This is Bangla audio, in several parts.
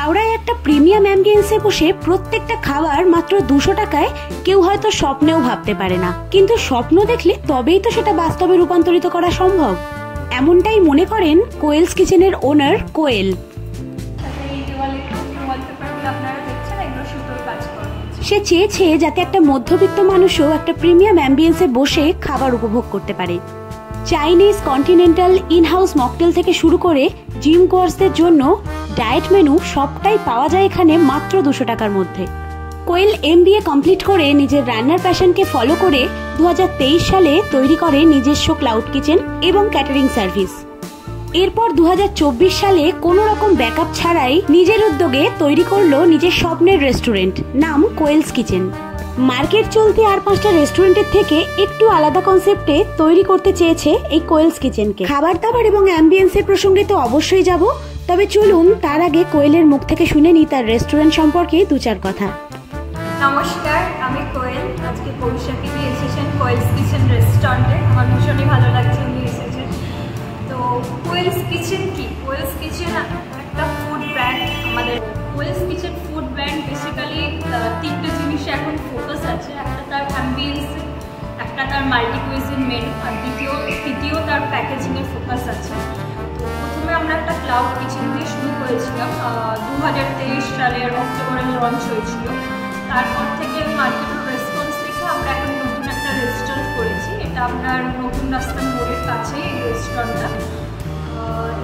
হাওড়ায় একটা প্রিমিয়াম অ্যাম্বিয়েন্সে বসে প্রত্যেকটা খাবার মাত্র 200 টাকায় কেউ হয়তো স্বপ্নেও ভাবতে পারে না, কিন্তু স্বপ্ন দেখলে তবেই তো সেটা বাস্তবে রূপান্তরিত করা সম্ভব। এমনটাই মনে করেন কোয়েলস কিচেনের ওনার কোয়েল। সে চেয়েছে যাতে একটা মধ্যবিত্ত মানুষও একটা প্রিমিয়াম অ্যাম্বিয়েন্সে বসে খাবার উপভোগ করতে পারে। চাইনিজ, কন্টিনেন্টাল, ইনহাউস মকটেল থেকে শুরু করে জিম কোর্সদের জন্য ডায়েট মেনু সবটাই পাওয়া যায় এখানে মাত্র 200 টাকার মধ্যে। কোয়েল MBA কমপ্লিট করে নিজের রান্নার প্যাশনকে ফলো করে 2023 সালে তৈরি করে নিজস্ব ক্লাউড কিচেন এবং ক্যাটারিং সার্ভিস। এরপর 2024 সালে কোনো রকম ব্যাকআপ ছাড়াই নিজের উদ্যোগে তৈরি করলো নিজের স্বপ্নের রেস্টুরেন্ট, নাম কোয়েলস কিচেন। মার্কেট চলতি আর 5টা রেস্টুরেন্টের থেকে একটু আলাদা কনসেপ্টে তৈরি করতে চেয়েছে এই কোয়েলস কিচেনকে। খাবার দাবার এবং অ্যাম্বিয়েন্সের প্রসঙ্গে তো অবশ্যই যাব, তবে চলুন তার আগে কোয়েলের মুখ থেকে শুনে নিই তার রেস্টুরেন্ট সম্পর্কে 2-4 কথা। নমস্কার, আমি কোয়েল। আজকে পৌষাকে নিয়ে এসেছেন কোয়েলস কিচেন রেস্টুরেন্টে। আমার ভীষণই ভালো লাগছে উনি এসেছেন। তো কোয়েলস কিচেন কি? কোয়েলস কিচেন একটা ফুড ব্র্যান্ড। আমাদের কোয়েলস কিচেন ফুড ব্র্যান্ড বেসিক্যালি 3টে জিনিসে এখন ফোকাস আছে। একটা তার অ্যাম্বিয়েন্সে, একটা তার মাল্টি কুইজিন মেনু, আর তৃতীয় তার প্যাকেজিংয়ের ফোকাস আছে। তো প্রথমে আমরা একটা ক্লাউড কিচেন দিয়ে শুরু করেছিলাম। 2023 সালের অক্টোবরে লঞ্চ হয়েছিল। তারপর থেকে মার্কেটের রেসপন্স দেখে আমরা এখন নতুন একটা রেস্টুরেন্ট করেছি। এটা আপনার নতুন রাস্তার মোড়ের কাছে এই রেস্টুরেন্টটা।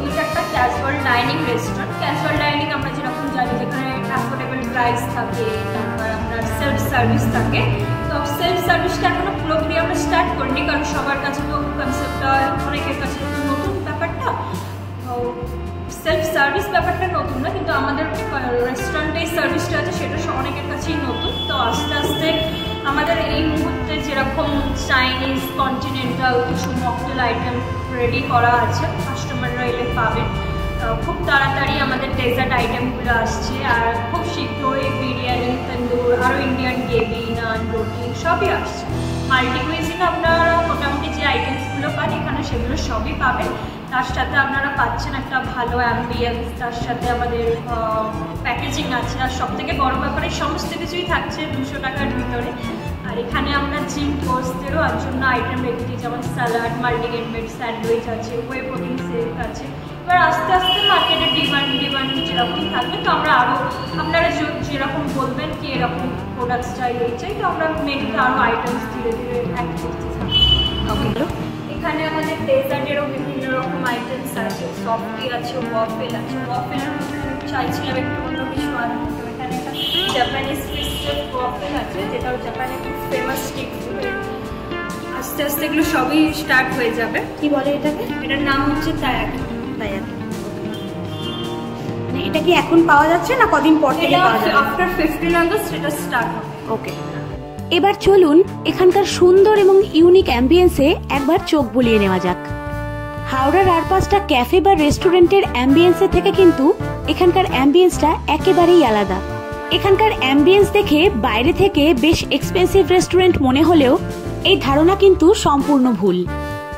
এটা একটা casual dining restaurant. Casual dining আমরা যেরকম জানি, যেখানে অ্যাফোর্ডেবল প্রাইস থাকে, তারপর আপনার সেলফ সার্ভিস থাকে। তো সেলফ সার্ভিসটা এখনও পুরোপুরি আমরা স্টার্ট করিনি, কারণ সবার কাছে তো কনসেপ্টটা, অনেকের কাছে তো নতুন ব্যাপারটা। সেলফ সার্ভিস ব্যাপারটা নতুন না, কিন্তু আমাদের রেস্টুরেন্টে এই সার্ভিসটা আছে সেটা অনেকের কাছেই নতুন। তো আস্তে আস্তে আমাদের এই মুহূর্তে যেরকম চাইনিজ, কন্টিনেন্টাল কিছু মকটেল আইটেম রেডি করা আছে, কাস্টমাররা এলে পাবেন। খুব তাড়াতাড়ি আমাদের ডেজার্ট আইটেমগুলো আসছে, আর খুব শীঘ্রই বিরিয়ানি, তন্দুর, আরও ইন্ডিয়ান গ্রেভি, নান, রুটি সবই আসছে। মাল্টি কুইজিনে আপনারা মোটামুটি যে আইটেমসগুলো পান এখানে সেগুলো সবই পাবেন। তার সাথে আপনারা পাচ্ছেন একটা ভালো অ্যাম্বিয়েন্স, তার সাথে আমাদের প্যাকেজিং আছে, আর সবথেকে বড় ব্যাপারে সমস্ত কিছুই থাকছে 200 টাকার ভিতরে। আর এখানে আমরা জিম কোর্সদেরও জন্য আইটেম রেখেছি, যেমন স্যালাড, মাল্টিগ্রেন স্যান্ডউইচ আছে, ওয়ে প্রোটিন শেক আছে। এবার আস্তে আস্তে মার্কেটের ডিমান্ড যেরকম থাকবে, তো আমরা আরও আপনারা যেরকম বলবেন কি এরকম প্রোডাক্টস চাই, এই চাই, তো আমরা মেনুতে আরও আইটেমস ধীরে ধীরে অ্যাড করতে থাকি। এখানে আমাদের ডেজার্টেরও বিভিন্ন রকম আইটেমস আছে, সফটি আছে, ওয়াফেল আছে। ওয়াফেল চাইছিলাম একটু অন্য কিছু আনতে, তো এখানে একটা জাপানিজ ক্রিস্টাল ওয়াফেল আছে, যেটাও জাপানে খুব ফেমাস স্ট্রিট ফুড। আস্তে আস্তে এগুলো সবই স্টার্ট হয়ে যাবে। কি বলে এটাকে? এটার নাম হচ্ছে তায়াকি। মানে এটা কি এখন পাওয়া যাচ্ছে না কদিন পর থেকে পাওয়া যাবে? আফটার 15 আগস্ট এটা স্টার্ট হবে। ওকে, এবার চলুন এখানকার সুন্দর এবং ইউনিক অ্যাম্বিয়েন্সে একবার চোখ বুলিয়ে নেওয়া যাক। হাওড়ার আর 5টা ক্যাফে বা রেস্টুরেন্টের অ্যাম্বিয়েন্সের থেকে কিন্তু এখানকার অ্যাম্বিয়েন্সটা একেবারেই আলাদা। এখানকার অ্যাম্বিয়েন্স দেখে বাইরে থেকে বেশ এক্সপেন্সিভ রেস্টুরেন্ট মনে হলেও এই ধারণা কিন্তু সম্পূর্ণ ভুল।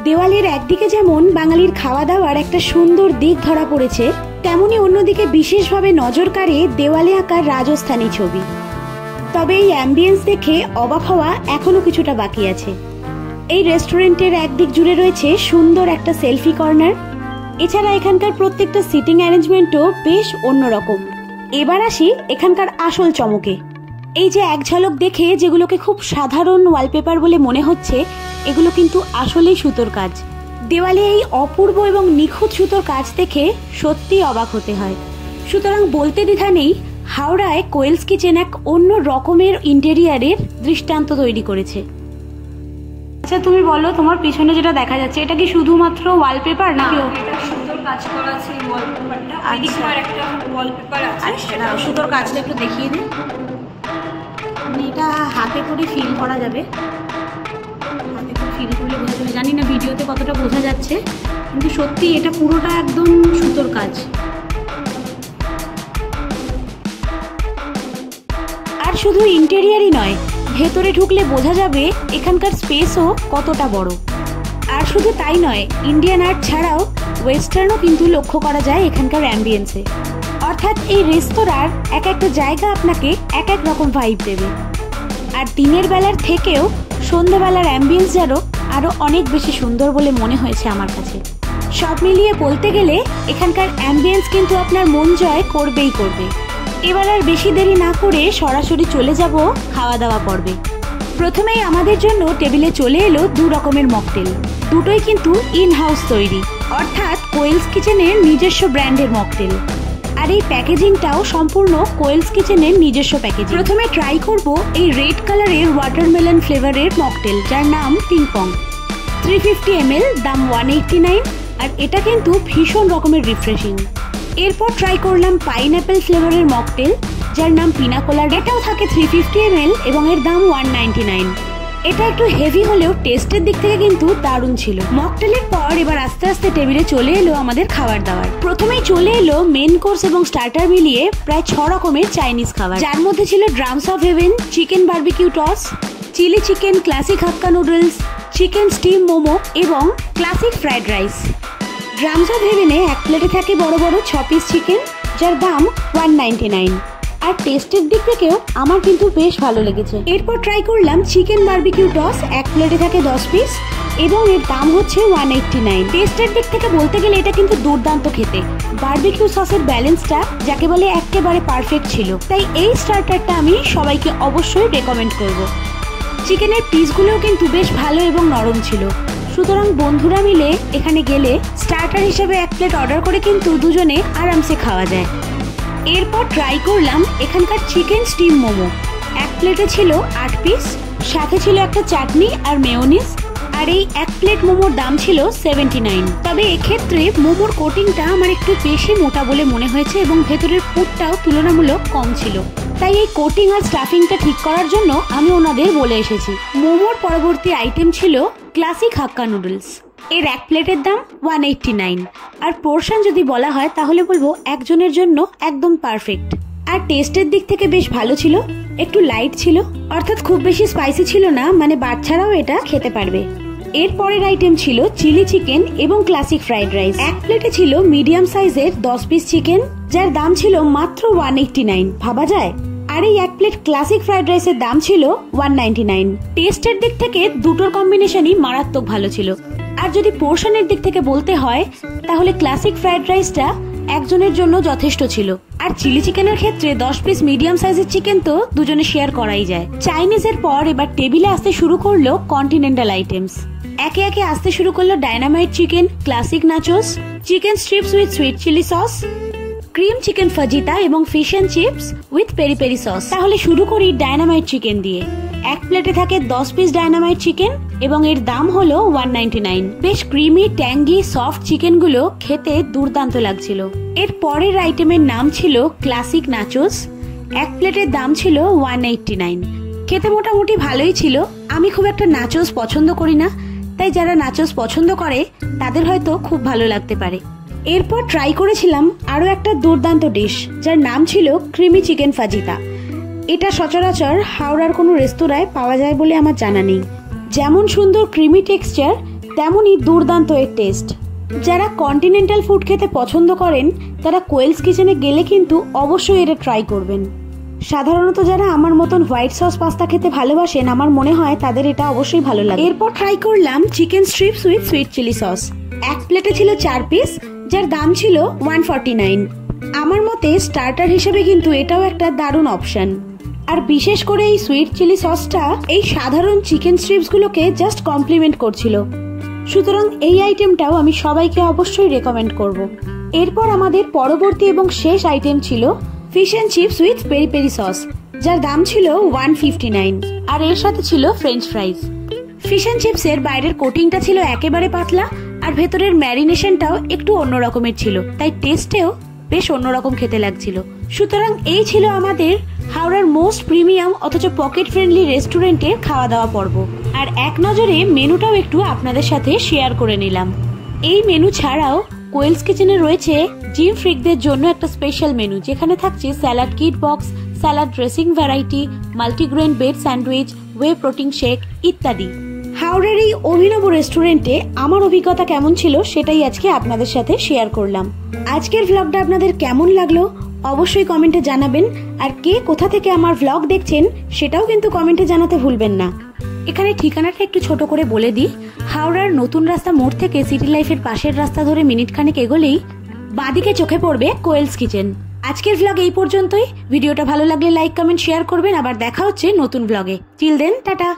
দেওয়ালের একদিকে যেমন বাঙালির খাওয়া দাওয়ার একটা সুন্দর দিক ধরা পড়েছে, তেমনি অন্যদিকে বিশেষভাবে নজর কাড়ে দেওয়ালে আঁকা রাজস্থানী ছবি। তবে এই অ্যাম্বিয়েন্স দেখে অবাক হওয়া এখনো কিছুটা বাকি আছে। এই রেস্টুরেন্টের একদিক জুড়ে রয়েছে সুন্দর একটা সেলফি কর্নার। এছাড়া এখানকার প্রত্যেকটা সিটিং অ্যারেঞ্জমেন্টও বেশ অন্যরকম। এবার আসি এখানকার আসল চমকে। এই যে এক ঝলক দেখে যেগুলোকে খুব সাধারণ ওয়ালপেপার বলে মনে হচ্ছে, এগুলো কিন্তু আসলেই সুতোর কাজ। দেওয়ালে এই অপূর্ব এবং নিখুঁত সুতোর কাজ দেখে সত্যি অবাক হতে হয়। সুতরাং বলতে দ্বিধা নেই, হাওড়ায় কোয়েলস কিচেন এক অন্য রকমের ইন্টেরিয়ারের দৃষ্টান্ত তৈরি করেছে। আচ্ছা, তুমি বলো, তোমার পিছনে যেটা দেখা যাচ্ছে এটা কি শুধুমাত্র ওয়ালপেপার নাকি? এটা সুন্দর কাজ করা আছে এই ওয়ালপেপারটা। আর একটা ওয়ালপেপার আছে, সেটা সুতোর কাজটা একটু দেখিয়ে দিই। মানে এটা হাতে করে ফিল করা যাবে, হাতে করে ফিল করলে বোঝা যাবে। জানি না ভিডিওতে কতটা বোঝা যাচ্ছে, কিন্তু সত্যি এটা পুরোটা একদম সুতোর কাজ। আর শুধু ইন্টেরিয়ারই নয়, ভেতরে ঢুকলে বোঝা যাবে এখানকার স্পেসও কতটা বড়। আর শুধু তাই নয়, ইন্ডিয়ান আর্ট ছাড়াও ওয়েস্টার্নও কিন্তু লক্ষ্য করা যায় এখানকার অ্যাম্বিয়েন্সে। অর্থাৎ অর্থাৎ এই রেস্তোরাঁর এক একটা জায়গা আপনাকে এক এক রকম ভাইব দেবে। আর দিনের বেলার থেকেও সন্ধ্যাবেলার অ্যাম্বিয়েন্স আরো অনেক বেশি সুন্দর বলে মনে হয়েছে আমার কাছে। সব মিলিয়ে বলতে গেলে এখানকার অ্যাম্বিয়েন্স কিন্তু আপনার মন জয় করবেই করবে। এবার আর বেশি দেরি না করে সরাসরি চলে যাব খাওয়া দাওয়া পর্বে। প্রথমেই আমাদের জন্য টেবিলে চলে এলো 2 রকমের মকটেল। দুটোই কিন্তু ইন হাউস তৈরি, অর্থাৎ কোয়েলস কিচেনের নিজস্ব ব্র্যান্ডের মকটেল। আর এই প্যাকেজিংটাও সম্পূর্ণ কোয়েলস কিচেনের নিজস্ব প্যাকেজিং। প্রথমে ট্রাই করব এই রেড কালারের ওয়াটারমেলন ফ্লেভারের মকটেল, যার নাম পিংপং। 350 ml, দাম 189। আর এটা কিন্তু ভীষণ রকমের রিফ্রেশিং। এরপর ট্রাই করলাম পাইনঅ্যাপেল ফ্লেভারের মকটেল, যার নাম পিনা কোলাডা। এটাও থাকে 350 ml এবং এর দাম 199। এটা একটু হেভি হলেও টেস্টের দিক থেকে কিন্তু দারুণ ছিল। মকটেলের পর এবার আস্তে আস্তে টেবিলে চলে এলো আমাদের খাবার দাবার। প্রথমেই চলে এলো মেন কোর্স এবং স্টার্টার মিলিয়ে প্রায় 6 রকমের চাইনিজ খাবার, যার মধ্যে ছিল drums of heaven, chicken barbecue toss, chilli chicken, classic hakka noodles, chicken steam momo এবং classic fried rice. Drums of হেভেনে এক প্লেটে থাকে বড় বড় 6 পিস চিকেন, যার দাম 199। আর টেস্টের দিক থেকেও আমার কিন্তু বেশ ভালো লেগেছে। এরপর ট্রাই করলাম চিকেন বারবিকিউ টস, এক প্লেটে থাকে 10 পিস এবং এর দাম হচ্ছে 189। টেস্টের দিক থেকে বলতে গেলে এটা কিন্তু দুর্দান্ত খেতে। বারবিকিউ সসের ব্যালেন্সটা যাকে বলে একেবারে পারফেক্ট ছিল, তাই এই স্টার্টারটা আমি সবাইকে অবশ্যই রেকমেন্ড করব। চিকেনের পিসগুলোও কিন্তু বেশ ভালো এবং নরম ছিল, সুতরাং বন্ধুরা মিলে এখানে গেলে স্টার্টার হিসেবে এক প্লেট অর্ডার করে কিন্তু দুজনে আরামসে খাওয়া যায়। এরপর ট্রাই করলাম এখানকার চিকেন স্টিম মোমো। এক প্লেটে ছিল 8 পিস, সাথে ছিল একটা চাটনি আর মেয়োনিজ। আর এই এক প্লেট মোমোর দাম ছিল 79। তবে এক্ষেত্রে মোমোর কোটিংটা আমার একটু বেশি মোটা বলে মনে হয়েছে এবং ভেতরের পুরটাও তুলনামূলক কম ছিল, তাই এই কোটিং আর স্টাফিংটা ঠিক করার জন্য আমি ওনাদের বলে এসেছি। মোমোর পরবর্তী আইটেম ছিল ক্লাসিক হাক্কা নুডলস। এর এক প্লেটের দাম 189। আর পোর্শন যদি বলা হয় তাহলে বলবো একজনের জন্য একদম পারফেক্ট। আর টেস্টের দিক থেকে বেশ ভালো ছিল, একটু লাইট ছিল, অর্থাৎ খুব বেশি স্পাইসি ছিল না, মানে বাচ্চারাও এটা খেতে পারবে। এর পরের আইটেম ছিল চিলি চিকেন এবং ক্লাসিক ফ্রাইড রাইস। এক প্লেটে ছিল মিডিয়াম সাইজের 10 পিস চিকেন, যার দাম ছিল মাত্র 189। ভাবা যায়। আর এই এক প্লেট ক্লাসিক ফ্রাইড রাইসের দাম ছিল 199। টেস্টের দিক থেকে দুটোর কম্বিনেশনই মারাত্মক ভালো ছিল। আর যদি পোর্শনের দিক থেকে বলতে হয় তাহলে ক্লাসিক ফ্রাইড রাইসটা একজনের জন্য যথেষ্ট ছিল। আর চিলি চিকেনের ক্ষেত্রে 10 পিস মিডিয়াম সাইজের চিকেন তো দুজনে শেয়ার করাই যায়। চাইনিজের পর এবার টেবিলে আসতে শুরু করলো কন্টিনেন্টাল আইটেমস। একে একে আসতে শুরু করলো dynamite chicken, classic nachos, chicken strips with sweet chilli sauce, cream chicken fajita এবং fish and chips with peri peri sauce. তাহলে শুরু করি ডায়নামাইট চিকেন দিয়ে। এক প্লেটে থাকে 10 পিস ডায়নামাইট চিকেন এবং এর দাম হলো 199। বেশ ক্রিমি, ট্যাঙ্গি, সফট চিকেন গুলো খেতে দুর্দান্ত লাগছিল। এর পরের আইটেমের নাম ছিল ক্লাসিক নাচোস। এক প্লেটের দাম ছিল 189। খেতে মোটামুটি ভালোই ছিল। আমি খুব একটা নাচোস পছন্দ করি না, তাই যারা নাচোস পছন্দ করে তাদের হয়তো খুব ভালো লাগতে পারে। এরপর ট্রাই করেছিলাম আরো একটা দুর্দান্ত ডিশ, যার নাম ছিল ক্রিমি চিকেন ফাজিতা। এটা সচরাচর হাওড়ার কোনো রেস্তোরাঁয় পাওয়া যায় বলে আমার জানা নেই। যেমন সুন্দর ক্রিমি টেক্সচার, তেমনই দুর্দান্ত এর টেস্ট। যারা কন্টিনেন্টাল ফুড খেতে পছন্দ করেন তারা কোয়েলস কিচেনে গেলে কিন্তু অবশ্যই এটা ট্রাই করবেন। সাধারণত যারা আমার মতন হোয়াইট সস পাস্তা খেতে ভালোবাসেন, আমার মনে হয় তাদের এটা অবশ্যই ভালো লাগে। এরপর ট্রাই করলাম chicken strips with sweet chilli sauce. এক প্লেটে ছিল 4 পিস, যার দাম ছিল 149। আমার মতে স্টার্টার হিসেবে কিন্তু এটাও একটা দারুণ অপশন। আর বিশেষ করে এই সুইট চিলি সসটা এই সাধারণ চিকেন স্ট্রিপস গুলোকে জাস্ট কমপ্লিমেন্ট করছিল। সুতরাং এই আইটেমটাও আমি সবাইকে অবশ্যই রেকমেন্ড করব। এরপর আমাদের পরবর্তী এবং শেষ আইটেম ছিল fish and chips with peri peri sauce, যার দাম ছিল 159। আর এর সাথে ছিল French fries. Fish and chips এর বাইরের কোটিংটা ছিল একেবারে পাতলা, আর ভেতরের ম্যারিনেশনটাও একটু অন্য রকমের ছিল, তাই টেস্টেও বেশ অন্যরকম খেতে লাগছিল। সুতরাং এই ছিল আমাদের হাওড়ার মোস্ট প্রিমিয়াম অথচ পকেট ফ্রেন্ডলি রেস্টুরেন্টের খাওয়া দাওয়া পর্ব। আর এক নজরে মেনুটাও একটু আপনাদের সাথে শেয়ার করে নিলাম। এই মেনু ছাড়াও কোয়েলস কিচেনে রয়েছে জিম ফ্রিকদের জন্য একটা স্পেশাল মেনু, যেখানে থাকছে salad kit box, salad dressing variety, multigrain bed sandwich, whey protein shake ইত্যাদি। হাওড়ার এই অভিনব রেস্টুরেন্টে আমার অভিজ্ঞতা কেমন ছিল সেটাই আজকে আপনাদের সাথে শেয়ার করলাম। আজকের ভ্লগটা আপনাদের কেমন লাগলো অবশ্যই কমেন্টে জানাবেন। আর কে কোথা থেকে আমার ভ্লগ দেখছেন সেটাও কিন্তু কমেন্টে জানাতে ভুলবেন না। এখানে ঠিকানাটা একটু ছোট করে বলে দিই। হাওড়ার নতুন রাস্তা মোড় থেকে সিটি লাইফের পাশের রাস্তা ধরে মিনিট খানেক এগোলেই বাঁদিকে চোখে পড়বে কোয়েলস কিচেন। আজকের ভ্লগ এই পর্যন্তই। ভিডিওটা ভালো লাগলে লাইক, কমেন্ট, শেয়ার করবেন। আবার দেখা হচ্ছে নতুন ভ্লগে। Till then, tata.